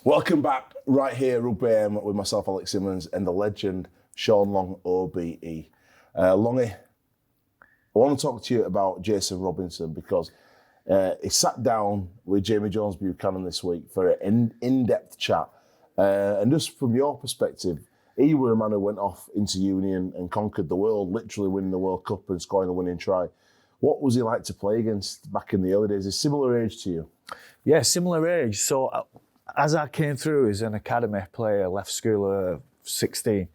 Welcome back right here, Rugby AM, with myself, Alex Simmons, and the legend, Sean Long, OBE. Longy, I want to talk to you about Jason Robinson because he sat down with Jamie Jones-Buchanan this week for an in-depth chat. And just from your perspective, he was a man who went off into uni and conquered the world, literally winning the World Cup and scoring a winning try. What was he like to play against back in the early days? Is similar age to you? Yeah, similar age. So as I came through as an academy player, left school at 16,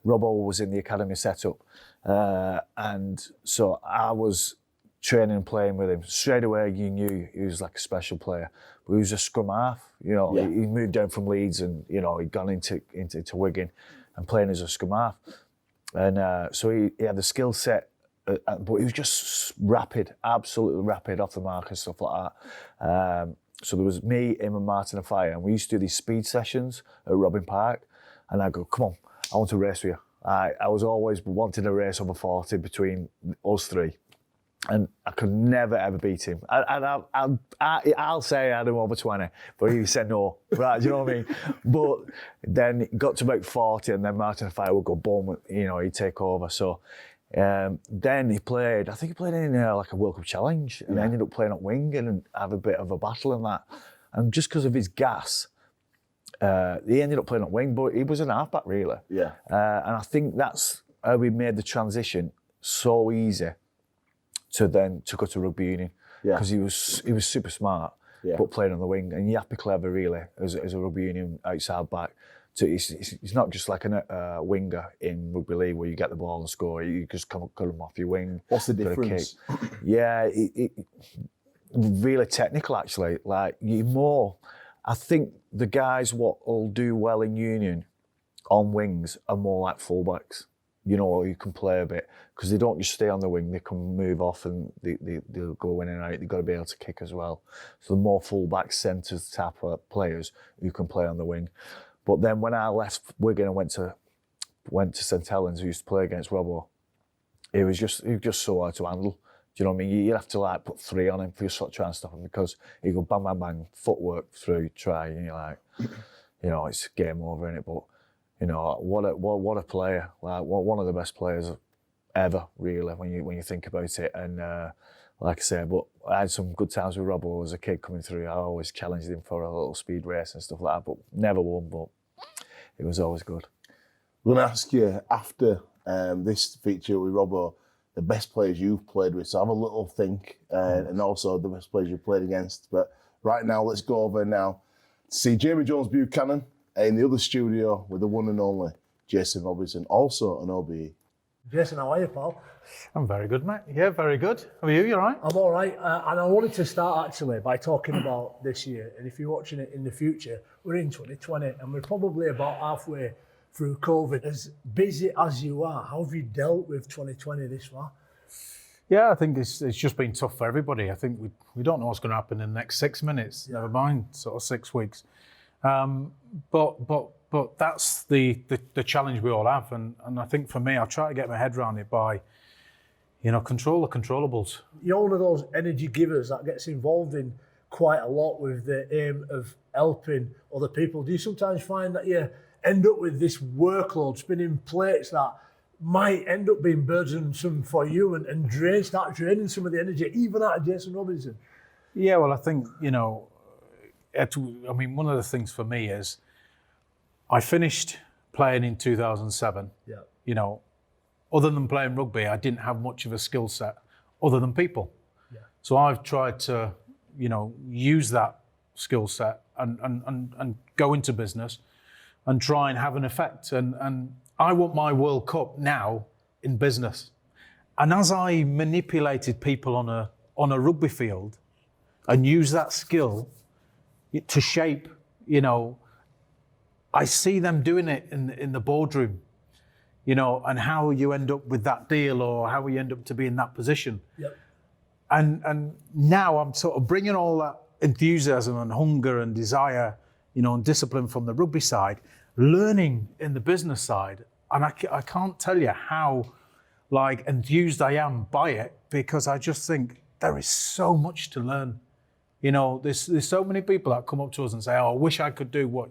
Robbo was in the academy setup. And so I was training and playing with him. Straight away, you knew he was like a special player. But he was a scrum half. You know, he moved down from Leeds and, you know, he'd gone into Wigan and playing as a scrum half. And so he had the skill set, but he was just rapid, absolutely rapid off the mark and stuff like that. So there was me, him and Martin Afire, and we used to do these speed sessions at Robin Park. And I'd go, come on, I want to race with you. I was always wanting a race over 40 between us three. And I could never, ever beat him. I'll say I had him over 20, but he said no. Right, do you know what I mean? But then it got to about 40, and then Martin Afire would go boom, you know, he'd take over. So then he played, I think he played in like a World Cup Challenge, and ended up playing at wing and have a bit of a battle in that. And just because of his gas, he ended up playing at wing, but he was an halfback really. Yeah. And I think that's how we made the transition so easy to go to rugby union, because he was super smart, but playing on the wing, and you have to be clever really as a rugby union outside back. So he's not just like a winger in rugby league where you get the ball and score. You just come off your wing. What's the difference? Yeah, it really technical actually. Like you more, I think the guys what will do well in union on wings are more like fullbacks. You know, you can play a bit because they don't just stay on the wing. They can move off and they'll go in and out. They've got to be able to kick as well. So the more fullback centres type of players who can play on the wing. But then when I left Wigan and went to St Helens, who used to play against Robbo, he was just so hard to handle. Do you know what I mean? You'd have to like put 3 on him for you try and stop him because he'd go bang, bang, bang, footwork through, try, and you're like, you know, it's game over, innit? But you know, what a player! Like one of the best players ever, really, when you think about it. And like I say, but I had some good times with Robbo as a kid coming through. I always challenged him for a little speed race and stuff like that, but never won. But it was always good. I'm going to ask you after this feature with Robbo, the best players you've played with. So have a little think, and also the best players you've played against. But right now, let's go over now to see Jamie Jones-Buchanan in the other studio with the one and only Jason Robinson, also an OBE. Jason, how are you, pal? I'm very good, mate. Yeah, very good. How are you? You all right? I'm all right. And I wanted to start actually by talking about this year. And if you're watching it in the future, we're in 2020 and we're probably about halfway through COVID. As busy as you are, how have you dealt with 2020 this far? Yeah, I think it's just been tough for everybody. I think we don't know what's going to happen in the next 6 minutes, never mind sort of 6 weeks. But that's the challenge we all have, and I think for me, I try to get my head around it by, you know, control the controllables. You're one of those energy givers that gets involved in quite a lot with the aim of helping other people. Do you sometimes find that you end up with this workload, spinning plates that might end up being burdensome for you and start draining some of the energy, even out of Jason Robinson? Yeah, well, I think, you know, I mean, one of the things for me is I finished playing in 2007. Yeah. You know, other than playing rugby, I didn't have much of a skill set other than people. Yeah. So I've tried to, you know, use that skill set and go into business and try and have an effect. And I want my World Cup now in business. And as I manipulated people on a rugby field and use that skill to shape, you know, I see them doing it in the boardroom, you know, and how you end up with that deal or how you end up to be in that position. Yep. And now I'm sort of bringing all that enthusiasm and hunger and desire, you know, and discipline from the rugby side, learning in the business side. And I can't tell you how, like, enthused I am by it, because I just think there is so much to learn. You know, there's so many people that come up to us and say, "Oh, I wish I could do what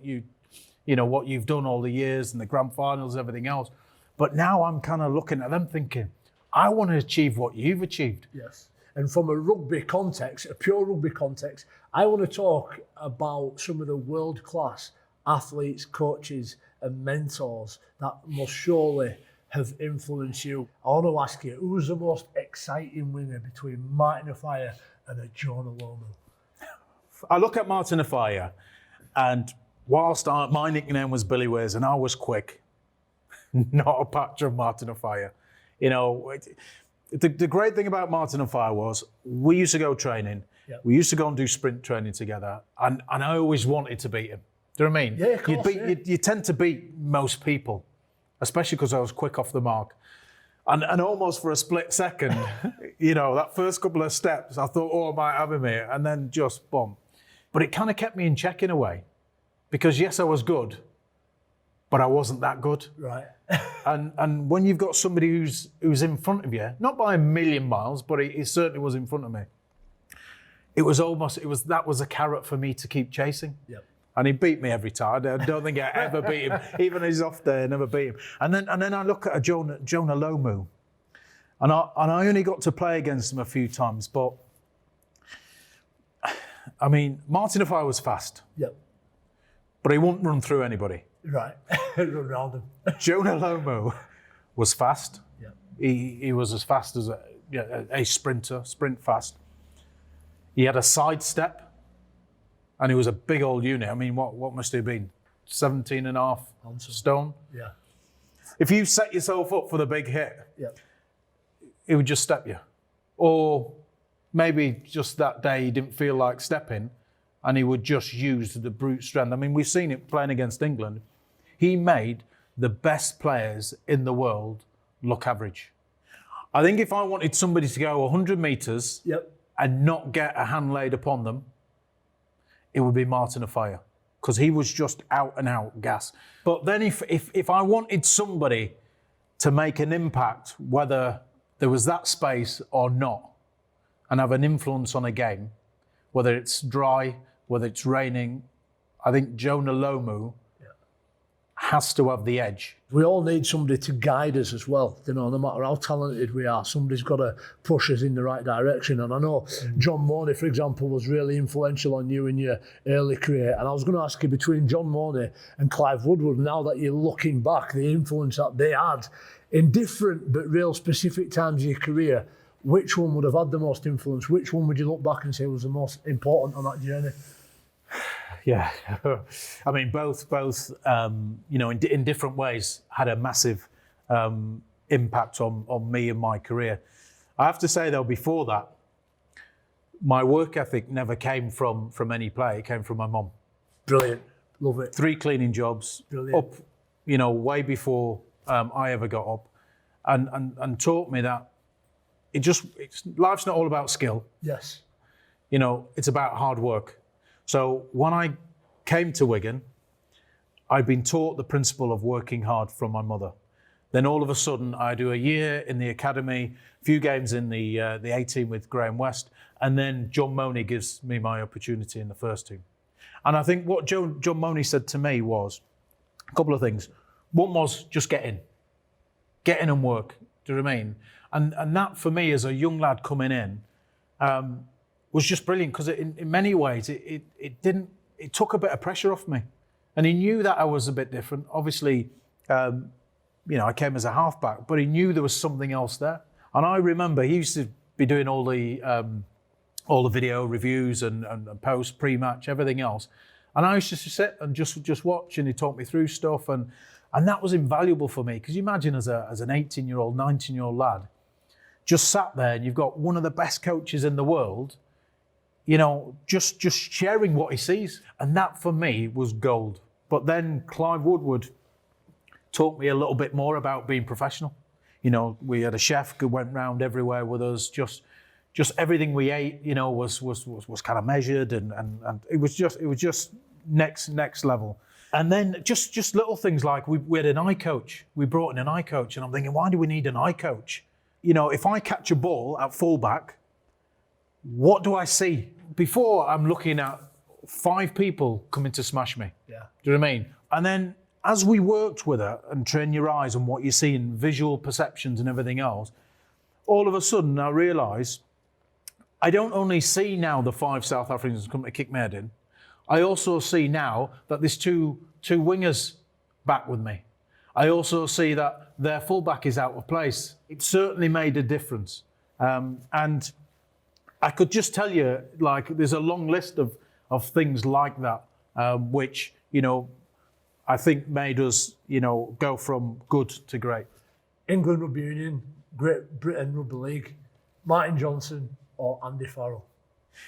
what you've done all the years and the grand finals, everything else." But now I'm kind of looking at them thinking, I want to achieve what you've achieved. Yes. And from a rugby context, a pure rugby context, I want to talk about some of the world-class athletes, coaches and mentors that must surely have influenced you. I want to ask you, who was the most exciting winger between Martin Offiah and a Jonah Lomu? I look at Martin Offiah, and whilst my nickname was Billy Ways and I was quick, not a patch of Martin Offiah. You know, the great thing about Martin Offiah was we used to go training. Yep. We used to go and do sprint training together, and I always wanted to beat him. Do you know what I mean? Yeah, of course. You tend to beat most people, especially because I was quick off the mark. And almost for a split second, that first couple of steps, I thought, oh, I might have him here, and then just boom. But it kind of kept me in check in a way, because yes, I was good, but I wasn't that good. Right. And when you've got somebody who's in front of you, not by a million miles, but he certainly was in front of me. That was a carrot for me to keep chasing. Yep. And he beat me every time. I don't think I ever beat him. Even when he's off there, I never beat him. And then I look at a Jonah Lomu, and I only got to play against him a few times, but I mean, Martin Offiah was fast. Yep. But he wouldn't run through anybody. Right. Run around him. Jonah Lomu was fast. Yep. He was as fast as a sprinter, sprint fast. He had a sidestep, and he was a big old unit. I mean, what must he have been? 17 and a half stone? Yeah. If you set yourself up for the big hit, Yep. he would just step you. Or maybe just that day he didn't feel like stepping, and he would just use the brute strength. I mean, we've seen it playing against England. He made the best players in the world look average. I think if I wanted somebody to go 100 metres Yep. and not get a hand laid upon them, it would be Martin Offiah, because he was just out and out gas. But then if I wanted somebody to make an impact, whether there was that space or not, and have an influence on a game, whether it's dry, whether it's raining, I think Jonah Lomu has to have the edge. We all need somebody to guide us as well. No matter how talented we are, somebody's got to push us in the right direction. And I know John Mooney, for example, was really influential on you in your early career. And I was going to ask you, between John Mooney and Clive Woodward, now that you're looking back, the influence that they had in different but real specific times of your career, which one would have had the most influence? Which one would you look back and say was the most important on that journey? Yeah, I mean, both, in different ways, had a massive impact on me and my career. I have to say, though, before that, my work ethic never came from any play. It came from my mum. Brilliant, love it. 3 cleaning jobs, Brilliant. Up, way before I ever got up, and taught me that life's not all about skill. Yes. It's about hard work. So when I came to Wigan, I'd been taught the principle of working hard from my mother. Then all of a sudden, I do a year in the academy, a few games in the A-team with Graham West, and then John Mooney gives me my opportunity in the first team. And I think what John Mooney said to me was a couple of things. One was just get in and work. Do you know what I mean? And that for me, as a young lad coming in, was just brilliant, because in many ways it took a bit of pressure off me, and he knew that I was a bit different. Obviously, I came as a halfback, but he knew there was something else there. And I remember he used to be doing all the video reviews and post, pre-match, everything else, and I used to sit and just watch, and he taught me through stuff, and that was invaluable for me, because you imagine as an 18-year-old, 19-year-old lad, just sat there, and you've got one of the best coaches in the world, just sharing what he sees. And that for me was gold. But then Clive Woodward taught me a little bit more about being professional. We had a chef who went round everywhere with us. Just everything we ate, was kind of measured, and it was just next level. And then just little things like we had an eye coach. We brought in an eye coach, and I'm thinking, why do we need an eye coach? If I catch a ball at fullback, what do I see? before I'm looking at 5 people coming to smash me. Yeah. Do you know what I mean? And then as we worked with it and train your eyes on what you're seeing, visual perceptions and everything else, all of a sudden I realised I don't only see now the 5 South Africans come to kick my head in, I also see now that there's two wingers back with me. I also see that their fullback is out of place. It certainly made a difference. And I could just tell you, like, there's a long list of things like that, which, you know, I think made us, you know, go from good to great. England Rugby Union, Great Britain Rugby League, Martin Johnson or Andy Farrell?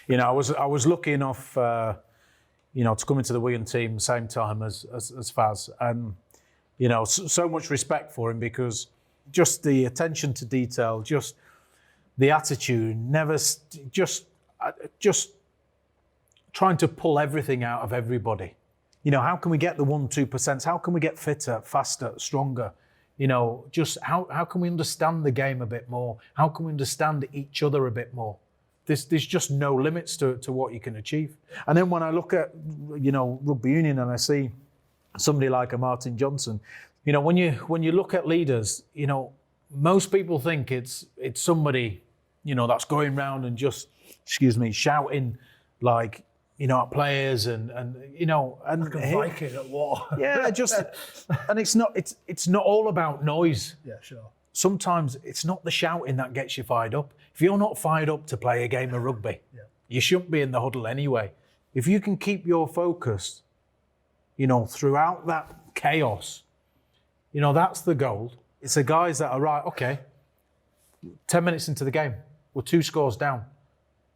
You know, I was lucky enough, you know, to come into the Wigan team same time as Faz, and you know, so much respect for him because just the attention to detail, just the attitude, never just trying to pull everything out of everybody. You know, how can we get the 1-2%? How can we get fitter, faster, stronger? You know, just how can we understand the game a bit more? How can we understand each other a bit more? There's just no limits to what you can achieve. And then when I look at, you know, rugby union and I see somebody like a Martin Johnson, you know, when you look at leaders, you know, most people think it's somebody, you know, that's going round and just, shouting like, you know, at players and you know, and like a Viking at war. Yeah, just and it's not all about noise. Yeah, sure. Sometimes it's not the shouting that gets you fired up. If you're not fired up to play a game of rugby, you shouldn't be in the huddle anyway. If you can keep your focus, you know, throughout that chaos, you know, that's the goal. It's the guys that are right, okay, 10 minutes into the game, we're 2 scores down.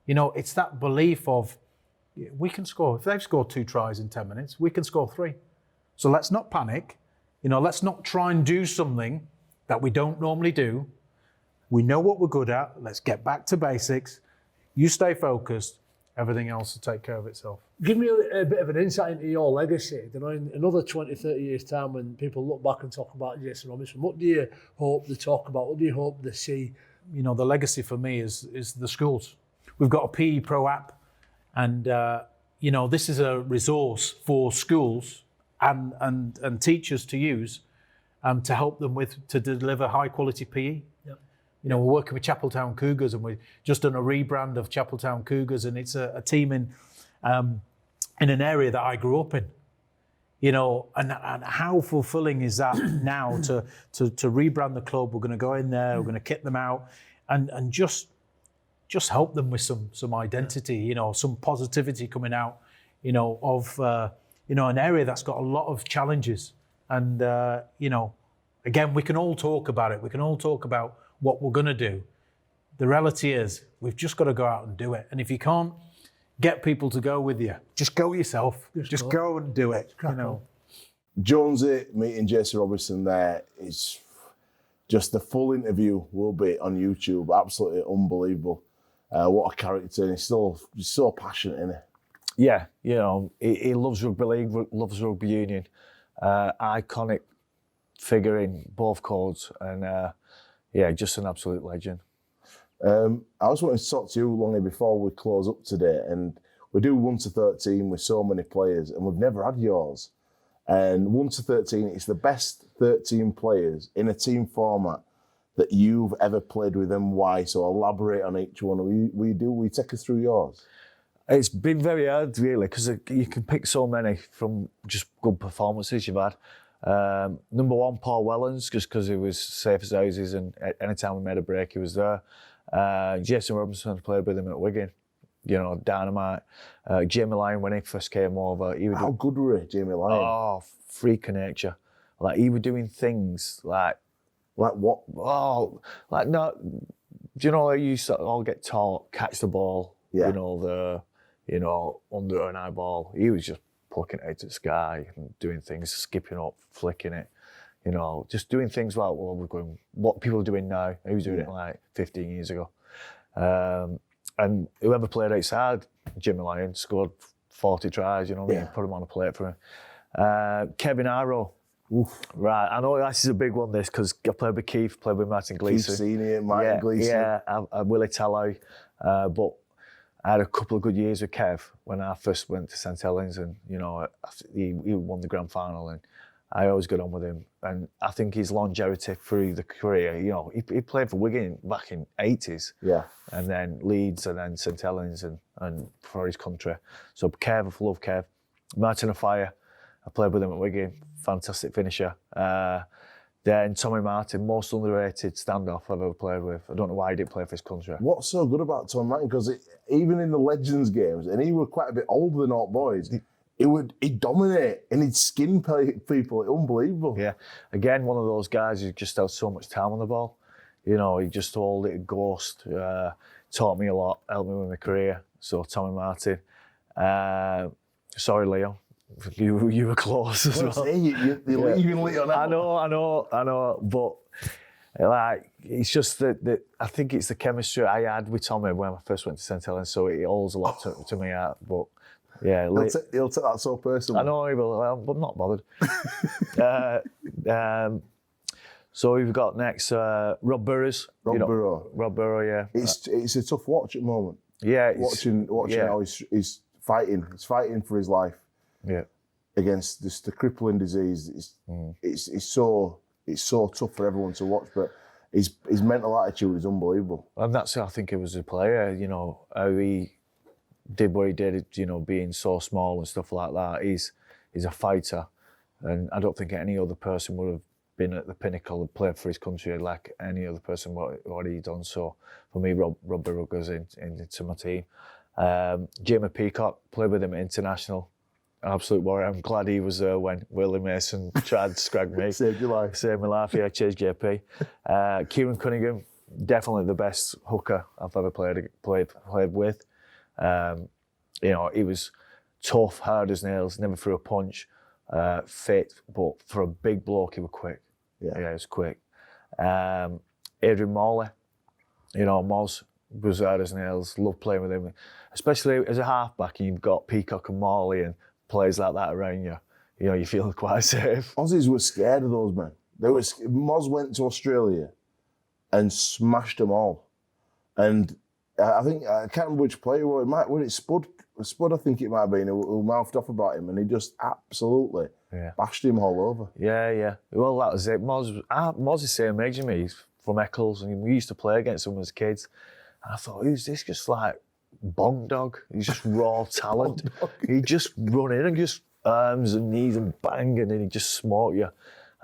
You know, it's that belief of, we can score. If they've scored 2 tries in 10 minutes, we can score 3. So let's not panic. You know, let's not try and do something that we don't normally do. We know what we're good at. Let's get back to basics. You stay focused. Everything else will take care of itself. Give me a bit of an insight into your legacy. You know, in another 20, 30 years' time, when people look back and talk about Jason Robinson, what do you hope they talk about? What do you hope they see? You know, the legacy for me is the schools. We've got a PE Pro app, and you know, this is a resource for schools and teachers to use to help them to deliver high quality PE. Yep. You know, we're working with Chapeltown Cougars, and we've just done a rebrand of Chapeltown Cougars, and it's a team in an area that I grew up in. You know, and how fulfilling is that now to rebrand the club? We're going to go in there, we're going to kit them out, and just help them with some identity. You know, some positivity coming out. You know, of you know, an area that's got a lot of challenges, and you know, again, we can all talk about it. We can all talk about what we're going to do. The reality is, we've just got to go out and do it. And if you can't get people to go with you, just go yourself. Just go and do it. You know. Jonesy meeting Jason Robinson there is just the full interview will be on YouTube. Absolutely unbelievable. What a character. And he's so passionate, isn't he? Yeah, you know, he loves rugby league, loves rugby union. Iconic figure in both codes, and yeah, just an absolute legend. I was wanting to talk to you, Longy, before we close up today, and we do 1 to 13 with so many players, and we've never had yours. And 1 to 13, it's the best 13 players in a team format that you've ever played with, and why. So elaborate on each one. We take us through yours. It's been very hard, really, because you can pick so many from just good performances you've had. Number 1, Paul Wellens, just because he was safe as houses, and anytime we made a break, he was there. Jason Robinson, played with him at Wigan, you know, dynamite. Jamie Lyon, when he first came over, How good were he, Jamie Lyon? Oh, freak of nature. Like, he was doing things like what? Oh, like, no, do you know how you used to all get taught, catch the ball, Yeah. you know, under an eye ball? He was just plucking it out to the sky and doing things, skipping up, flicking it, you know, just doing things like what people are doing now. He was doing it like 15 years ago. And whoever played outside, Jimmy Lyon, scored 40 tries, you know what I mean? Put him on a plate for him. Kevin Arrow. Oof. Right, I know this is a big one, this, because I played with Keith, played with Martin Gleeson. Keith Senior, Martin Gleeson. Yeah, Willie Tallow. But I had a couple of good years with Kev when I first went to St Helens, and he won the grand final, and I always got on with him. And I think his longevity through the career, he played for Wigan back in '80s, and then Leeds, and then St Helens, and for his country. So Kev, I love Kev. Martin O'Fire, I played with him at Wigan, fantastic finisher. Then Tommy Martin, most underrated standoff I've ever played with. I don't know why he didn't play for his country. What's so good about Tommy Martin? Because even in the Legends games, and he was quite a bit older than all boys, he'd dominate and he'd skin people. Unbelievable. Yeah. Again, one of those guys who just had so much time on the ball. He just told it a ghost. Taught me a lot, helped me with my career. So Tommy Martin. Sorry, Leo. You were close as well. You're leaving Leo now. I know. But it's just that I think it's the chemistry I had with Tommy when I first went to St Helens. So it holds a lot to me out. But yeah, he'll take that so personally. I know he will, but I'm not bothered. So we've got next Rob Burrows. Rob Burrow, yeah. It's a tough watch at the moment. Yeah, watching how he's fighting. He's fighting for his life. Yeah. Against the crippling disease. It's so tough for everyone to watch, but his mental attitude is unbelievable. And that's how I think he was a player. How he did what he did. Being so small and stuff like that. He's a fighter, and I don't think any other person would have been at the pinnacle and played for his country like any other person what he done. So for me, Rob Burrow goes into my team. Jamie Peacock, played with him at international. Absolute warrior. I'm glad he was there when Willie Mason tried to scrag me. Saved your life. Saved my life, yeah. Cheers, JP. Kieran Cunningham, definitely the best hooker I've ever played with. He was tough, hard as nails, never threw a punch, fit, but for a big bloke, he was quick. Yeah, he was quick. Adrian Morley, Moz was hard as nails, loved playing with him. Especially as a halfback, and you've got Peacock and Morley and players like that around you. You feel quite safe. Aussies were scared of those men. Moz went to Australia and smashed them all. And I can't remember which player was it Spud, I think it might have been, who mouthed off about him, and he just absolutely bashed him all over. Yeah. Well, that was it. Moz is the same age as me. He's from Eccles, and we used to play against him as kids. And I thought, who's this? Just like Bong Dog. He's just raw talent. He just run in and just arms and knees and bang, and then he just smote you.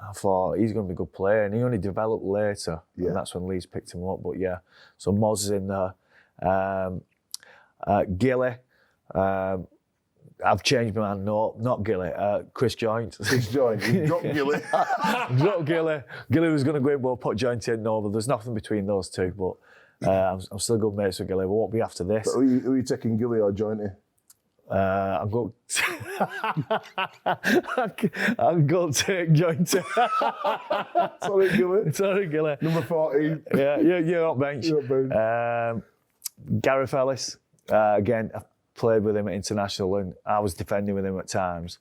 I thought, he's going to be a good player, and he only developed later, and that's when Leeds picked him up. But yeah, so Moz is in there. Gilly. I've changed my mind. No, not Gilly. Chris Joint. Chris Joint. You dropped Gilly. Dropped Gilly. Gilly was going to go in, but put Joint in. No, but there's nothing between those two. But I'm still good mates with Gilly. But what will be after this? But who are you taking, Gilly or Jointy? I'm going to take Jointy. Sorry, Gilly. Number 14. Yeah, you're up bench. Gareth Ellis. Again, I played with him at international, and I was defending with him at times,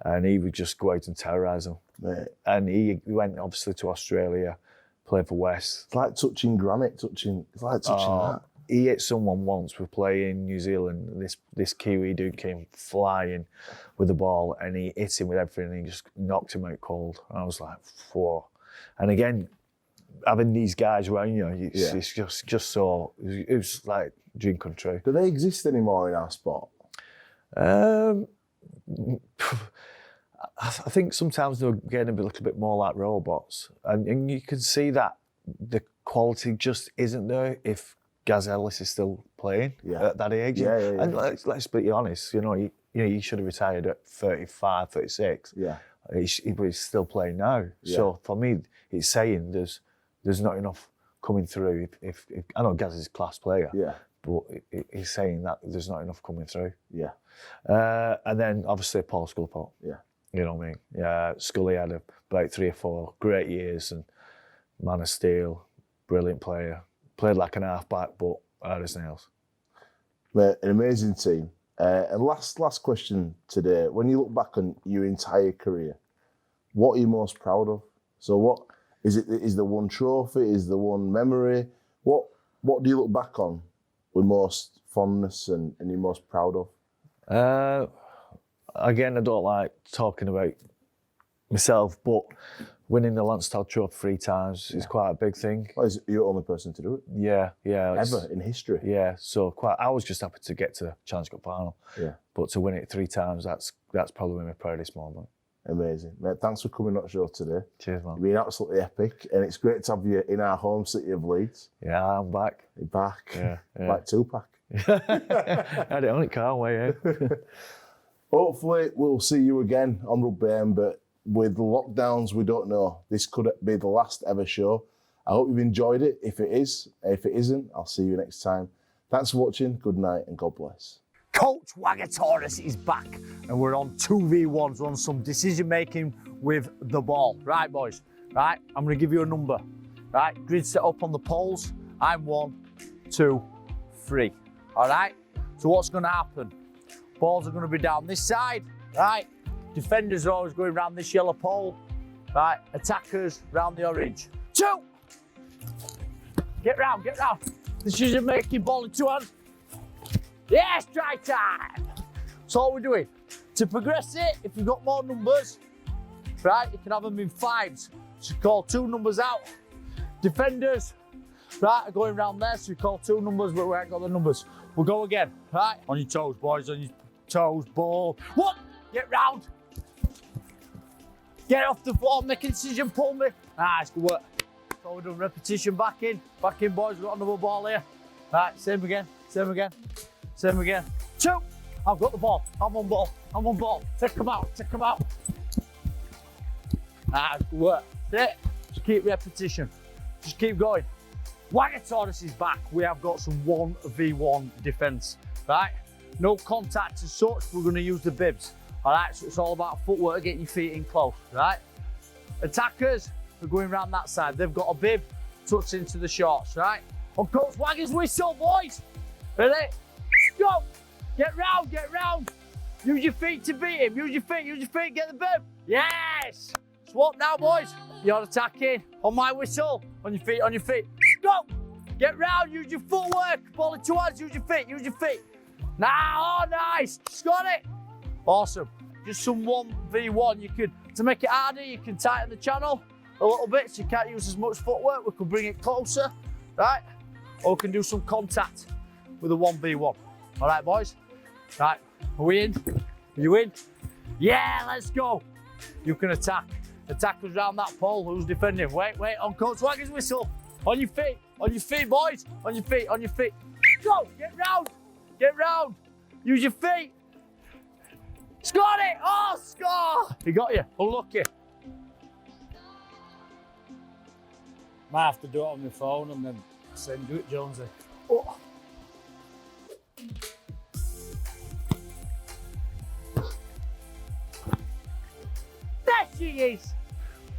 and he would just go out and terrorise them. Right. And he went obviously to Australia, played for West. It's like touching granite. It's like touching that. He hit someone once. We play in New Zealand. This Kiwi dude came flying with the ball, and he hit him with everything, and he just knocked him out cold. And I was like, whoa. And again, having these guys around you, it's just so. It was like dream come true. Do they exist anymore in our sport? I think sometimes they're getting a little bit more like robots, and you can see that the quality just isn't there if Gaz Ellis is still playing at that age. Yeah. And let's be honest, he should have retired at 35, 36. Yeah. He's still playing now. Yeah. So for me, it's saying there's not enough coming through. If I know Gaz is a class player. Yeah. But he's saying that there's not enough coming through. Yeah. And then obviously Paul Sculpot. Yeah. You know what I mean? Yeah. Scully had about 3 or 4 great years, and man of steel, brilliant player. Played like an half-back, but hard as nails. An amazing team. And last question today. When you look back on your entire career, what are you most proud of? So what is it? Is there one trophy? Is there one memory? What do you look back on with most fondness and you're most proud of? Again, I don't like talking about myself, but winning the Untitled Chapter 3 times is quite a big thing. Well, you're the only person to do it. Yeah. Ever in history. Yeah, so I was just happy to get to Challenge Cup final. Yeah. But to win it 3 times, that's probably my proudest moment. Amazing. Mate, thanks for coming on the show today. Cheers, man. You've been absolutely epic, and it's great to have you in our home city of Leeds. Yeah, I'm back. You're back. Yeah. Like Tupac. I had it on it, can't wait, eh? Hopefully, we'll see you again on Rugby, but with the lockdowns, we don't know. This could be the last ever show. I hope you've enjoyed it. If it is, if it isn't, I'll see you next time. Thanks for watching. Good night and God bless. Coach Wagataurus is back and we're on 2v1s. We're on some decision making with the ball. Right, boys, right? I'm going to give you a number, right? Grid set up on the poles. I'm 1, 2, 3, all right? So what's going to happen? Balls are going to be down this side, right? Defenders are always going around this yellow pole, right? Attackers round the orange. 2! Get round, get round. Decision making, ball in 2 hands. Yes, try time. That's all we're doing. To progress it, if you've got more numbers, right, you can have them in 5s. So you call 2 numbers out. Defenders, right, are going around there, so you call 2 numbers, but we ain't got the numbers. We'll go again, right? On your toes, boys, on your toes, ball. 1, get round. Get off the floor, make a decision, pull me. Nice, good work. So we're doing repetition, back in, boys, we've got another ball here. Right, same again, same again. Same again. 2. I've got the ball. I'm on ball. I'm on ball. Take them out. Take them out. Good work. That's it. Just keep repetition. Just keep going. Wagataurus is back. We have got some 1v1 defence. Right? No contact as such. We're going to use the bibs. All right? So it's all about footwork, getting your feet in close. Right? Attackers are going around that side. They've got a bib tucked into the shorts. Right? On Coach Wagger's whistle, boys. Ready? Go! Get round, get round! Use your feet to beat him, use your feet, get the bib! Yes! Swap now, boys. You're attacking. On my whistle. On your feet. Go! Get round, use your footwork. Ball in 2 hands, use your feet. Now, oh, nice! Got it! Awesome. Just some 1v1. You could, to make it harder, you can tighten the channel a little bit so you can't use as much footwork. We can bring it closer, right? Or we can do some contact with a 1v1. All right, boys? Right, are we in? Are you in? Yeah, let's go. You can attack. Attackers round that pole. Who's defending? Wait, on Coach Wagger's whistle. On your feet, boys. On your feet. Go, get round. Use your feet. Scored it, oh, score. He got you, unlucky. Might have to do it on my phone and then do it, Jonesy. Oh. There she is!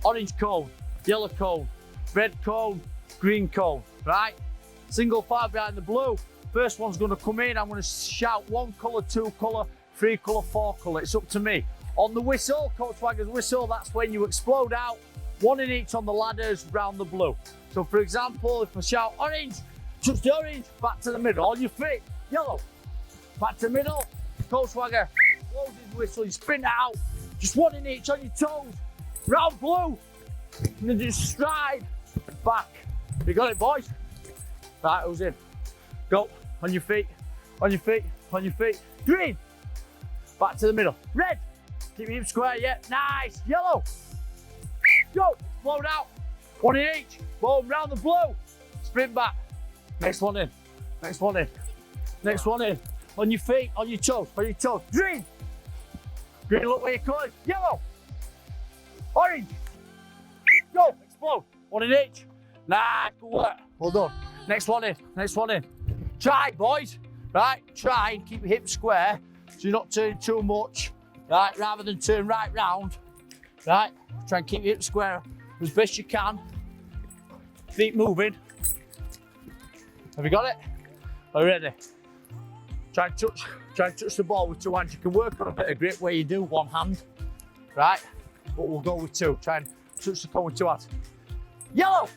Orange cone, yellow cone, red cone, green cone, right? Single file behind the blue. First one's gonna come in, I'm gonna shout 1 colour, 2 colour, 3 colour, 4 colour, it's up to me. On the whistle, Coach Wagger's whistle, that's when you explode out, 1 in each on the ladders round the blue. So for example, if I shout orange, touch the orange, back to the middle, on your feet, yellow, back to the middle, Coach Wagger, blows his whistle, you sprint out, just 1 in each on your toes, round blue, and then just stride back. You got it, boys? Right, who's in? Go, on your feet, green, back to the middle, red, keep your hips square, yeah, nice, yellow, go, explode out, 1 in each, boom, round the blue, sprint back, next one in, on your feet, on your toes, green, look where you're going, yellow, orange, go, explode, 1 in each, nice, good work, well done, next one in, try boys, right, try and keep your hips square, so you're not turning too much, right, rather than turn right round, right, try and keep your hips square as best you can, feet moving, have you got it? Are you ready? Try and touch the ball with 2 hands. You can work on a bit of grip where you do 1 hand, right? But we'll go with 2. Try and touch the cone with 2 hands. Yellow,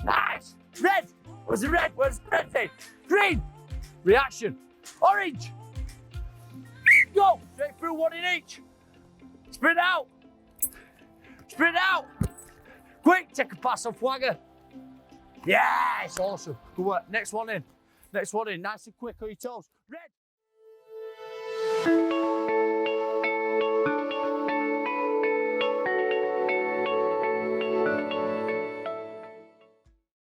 nice, red, Where's the red? Where's the red thing? Green. Reaction. Orange. Go. Straight through, one in each. Sprint out. Sprint out. Quick, take a pass off Wagger. Yes, awesome. Good work. Next one in. Next one in. Nice and quick on your toes.